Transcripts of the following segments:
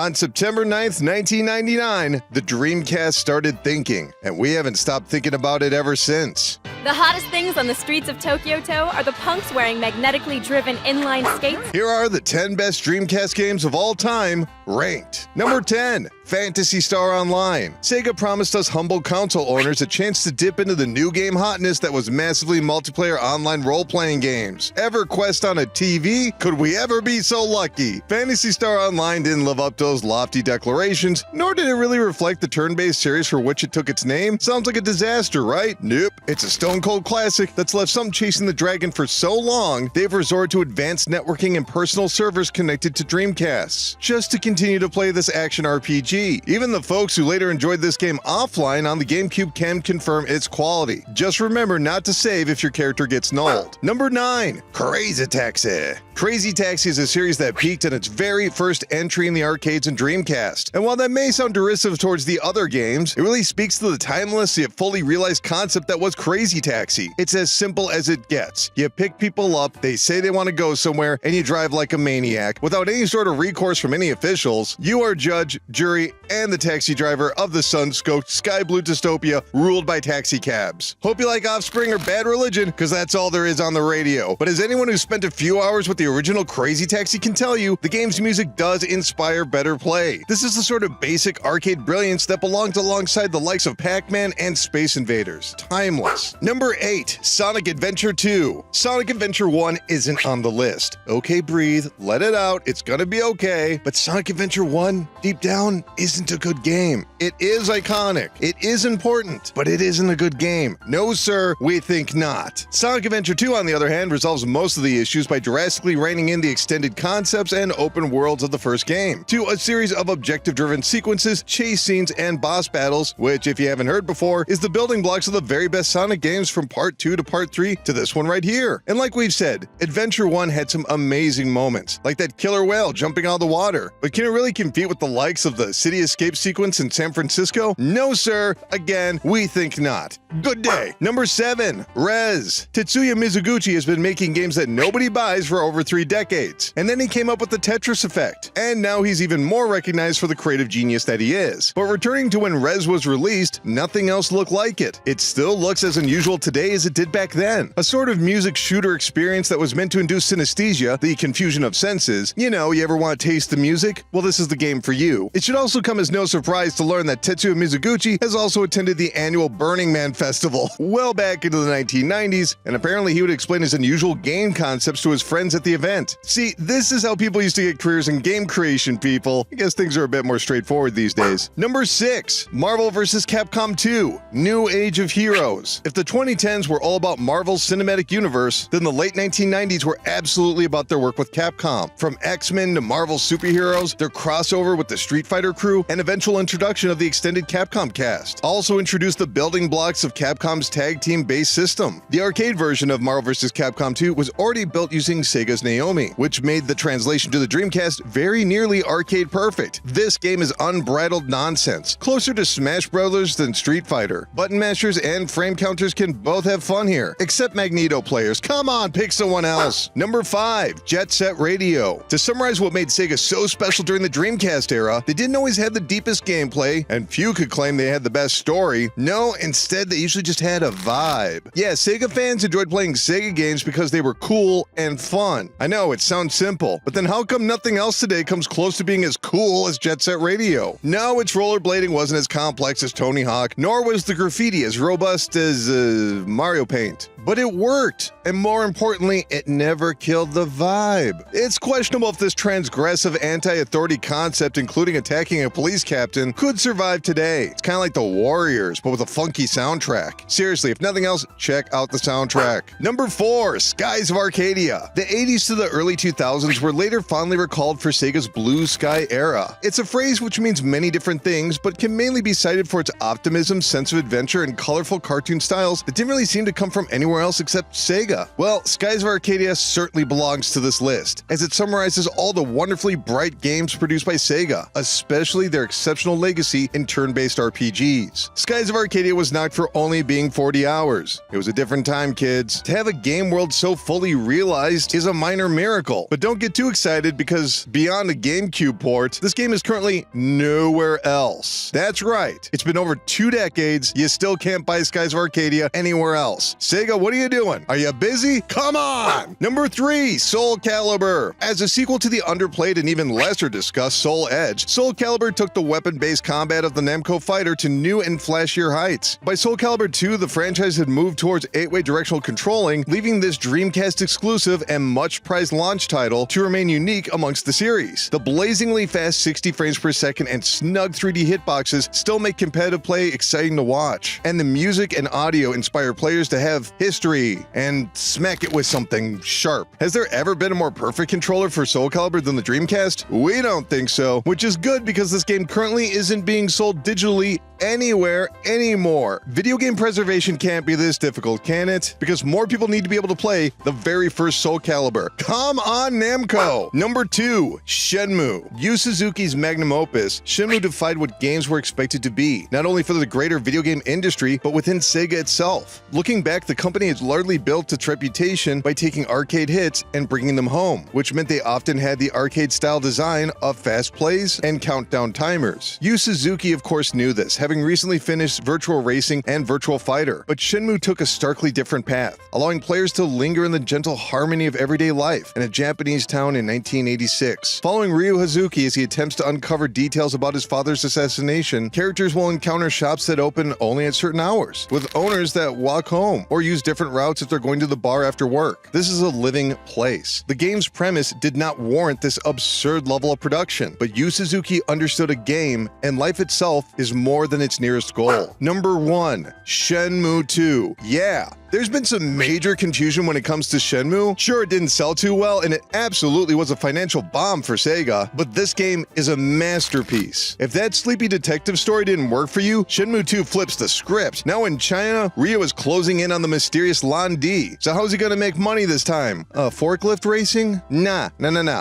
On September 9th, 1999, the Dreamcast started thinking, and we haven't stopped thinking about it ever since. The hottest things on the streets of Tokyo-to are the punks wearing magnetically driven inline skates. Here are the 10 best Dreamcast games of all time, ranked. Number 10, Phantasy Star Online. Sega promised us humble console owners a chance to dip into the new game hotness that was massively multiplayer online role-playing games. EverQuest on a TV? Could we ever be so lucky? Phantasy Star Online didn't live up to those lofty declarations, nor did it really reflect the turn-based series for which it took its name. Sounds like a disaster, right? Nope. It's a stone-cold classic that's left some chasing the dragon for so long, they've resorted to advanced networking and personal servers connected to Dreamcasts, just to continue to play this action RPG. Even the folks who later enjoyed this game offline on the GameCube can confirm its quality. Just remember not to save if your character gets nulled. Number 9, Crazy Taxi. Crazy Taxi is a series that peaked in its very first entry in the arcades and Dreamcast. And while that may sound derisive towards the other games, it really speaks to the timeless yet fully realized concept that was Crazy Taxi. It's as simple as it gets. You pick people up, they say they want to go somewhere, and you drive like a maniac. Without any sort of recourse from any officials, you are judge, jury, and the taxi driver of the sun-scoped sky blue dystopia ruled by taxi cabs. Hope you like Offspring or Bad Religion, because that's all there is on the radio. But as anyone who's spent a few hours with the original Crazy Taxi can tell you, the game's music does inspire better play. This is the sort of basic arcade brilliance that belongs alongside the likes of Pac-Man and Space Invaders. Timeless. Number 8, Sonic Adventure 2. Sonic Adventure 1 isn't on the list. Okay, breathe, let it out, it's gonna be okay. But Sonic Adventure 1, deep down, isn't a good game. It is iconic, it is important, but it isn't a good game. No sir, we think not. Sonic Adventure 2, on the other hand, resolves most of the issues by drastically reining in the extended concepts and open worlds of the first game, to a series of objective-driven sequences, chase scenes, and boss battles, which, if you haven't heard before, is the building blocks of the very best Sonic games from Part 2 to Part 3 to this one right here. And like we've said, Adventure 1 had some amazing moments, like that killer whale jumping out of the water, but can it really compete with the likes of the City Escape sequence in San Francisco? No sir, again, we think not. Good day. Number 7, Rez. Tetsuya Mizuguchi has been making games that nobody buys for over 3 decades, and then he came up with the Tetris effect, and now he's even more recognized for the creative genius that he is. But returning to when Rez was released, nothing else looked like it. It still looks as unusual today as it did back then. A sort of music shooter experience that was meant to induce synesthesia, the confusion of senses. You know, you ever want to taste the music? Well, this is the game for you. It should also come as no surprise to learn that Tetsuya Mizuguchi has also attended the annual Burning Man Festival well back into the 1990s, and apparently he would explain his unusual game concepts to his friends at the event. See, this is how people used to get careers in game creation, people. I guess things are a bit more straightforward these days. Number 6, Marvel vs. Capcom 2, New Age of Heroes. If the 2010s were all about Marvel's cinematic universe, then the late 1990s were absolutely about their work with Capcom. From X-Men to Marvel superheroes, their crossover with the Street Fighter crew, and eventual introduction of the extended Capcom cast also introduced the building blocks of Capcom's tag team-based system. The arcade version of Marvel vs. Capcom 2 was already built using Sega's Naomi, which made the translation to the Dreamcast very nearly arcade perfect. This game is unbridled nonsense, closer to Smash Brothers than Street Fighter. Button mashers and frame counters can both have fun here, except Magneto players. Come on, pick someone else. Number 5, Jet Set Radio. To summarize what made Sega so special during the Dreamcast era, they didn't always have the deepest gameplay, and few could claim they had the best story. No, instead they usually just had a vibe. Yeah, Sega fans enjoyed playing Sega games because they were cool and fun. I know, it sounds simple, but then how come nothing else today comes close to being as cool as Jet Set Radio? No, its rollerblading wasn't as complex as Tony Hawk, nor was the graffiti as robust as Mario Paint. But it worked, and more importantly, it never killed the vibe. It's questionable if this transgressive anti-authority concept, including attacking a police captain, could survive today. It's kind of like the Warriors, but with a funky soundtrack. Seriously, if nothing else, check out the soundtrack. Number 4, Skies of Arcadia. The 80s to the early 2000s were later fondly recalled for Sega's Blue Sky era. It's a phrase which means many different things, but can mainly be cited for its optimism, sense of adventure, and colorful cartoon styles that didn't really seem to come from anywhere anywhere else except Sega? Well, Skies of Arcadia certainly belongs to this list, as it summarizes all the wonderfully bright games produced by Sega, especially their exceptional legacy in turn-based RPGs. Skies of Arcadia was knocked for only being 40 hours. It was a different time, kids. To have a game world so fully realized is a minor miracle. But don't get too excited, because beyond a GameCube port, this game is currently nowhere else. That's right. It's been over 2 decades. You still can't buy Skies of Arcadia anywhere else. Sega, what are you doing? Are you busy? Come on! Number 3, Soulcalibur. As a sequel to the underplayed and even lesser discussed Soul Edge, Soulcalibur took the weapon-based combat of the Namco fighter to new and flashier heights. By Soulcalibur 2, the franchise had moved towards 8-way directional controlling, leaving this Dreamcast exclusive and much-prized launch title to remain unique amongst the series. The blazingly fast 60 frames per second and snug 3D hitboxes still make competitive play exciting to watch, and the music and audio inspire players to have history and smack it with something sharp. Has there ever been a more perfect controller for Soulcalibur than the Dreamcast? We don't think so, which is good because this game currently isn't being sold digitally anywhere anymore. Video game preservation can't be this difficult, can it? Because more people need to be able to play the very first Soulcalibur. Come on, Namco! Number 2, Shenmu. Yu Suzuki's magnum opus, Shenmu defied what games were expected to be, not only for the greater video game industry, but within Sega itself. Looking back, the company has largely built its reputation by taking arcade hits and bringing them home, which meant they often had the arcade-style design of fast plays and countdown timers. Yu Suzuki, of course, knew this, having recently finished Virtual Racing and Virtual Fighter, but Shenmu took a starkly different path, allowing players to linger in the gentle harmony of everyday life in a Japanese town in 1986. Following Ryu Hazuki as he attempts to uncover details about his father's assassination, characters will encounter shops that open only at certain hours, with owners that walk home or use different routes if they're going to the bar after work. This is a living place. The game's premise did not warrant this absurd level of production, but Yu Suzuki understood a game, and life itself is more than its nearest goal. Number 1, Shenmue 2. Yeah, there's been some major confusion when it comes to Shenmue. Sure, it didn't sell too well, and it absolutely was a financial bomb for Sega, but this game is a masterpiece. If that sleepy detective story didn't work for you, Shenmue 2 flips the script. Now in China, Ryu is closing in on the mysterious Lan Di. So how's he gonna make money this time? Forklift racing? Nah.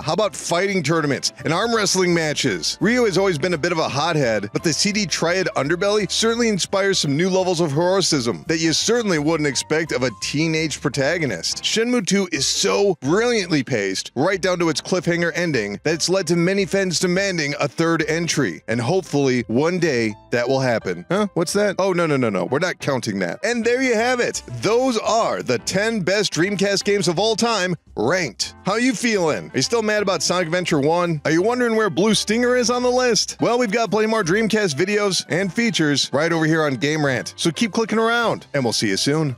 How about fighting tournaments and arm wrestling matches? Ryu has always been a bit of a hothead, but the CD Triad underbelly certainly inspires some new levels of heroicism that you certainly wouldn't expect of a teenage protagonist. Shenmue 2 is so brilliantly paced, right down to its cliffhanger ending, that it's led to many fans demanding a third entry. And hopefully, one day, that will happen. Huh? What's that? Oh, no. We're not counting that. And there you have it. Those are the 10 best Dreamcast games of all time, ranked. How you feeling? Are you still mad about Sonic Adventure 1? Are you wondering where Blue Stinger is on the list? Well, we've got plenty more Dreamcast videos and features right over here on Game Rant, so keep clicking around, and we'll see you soon.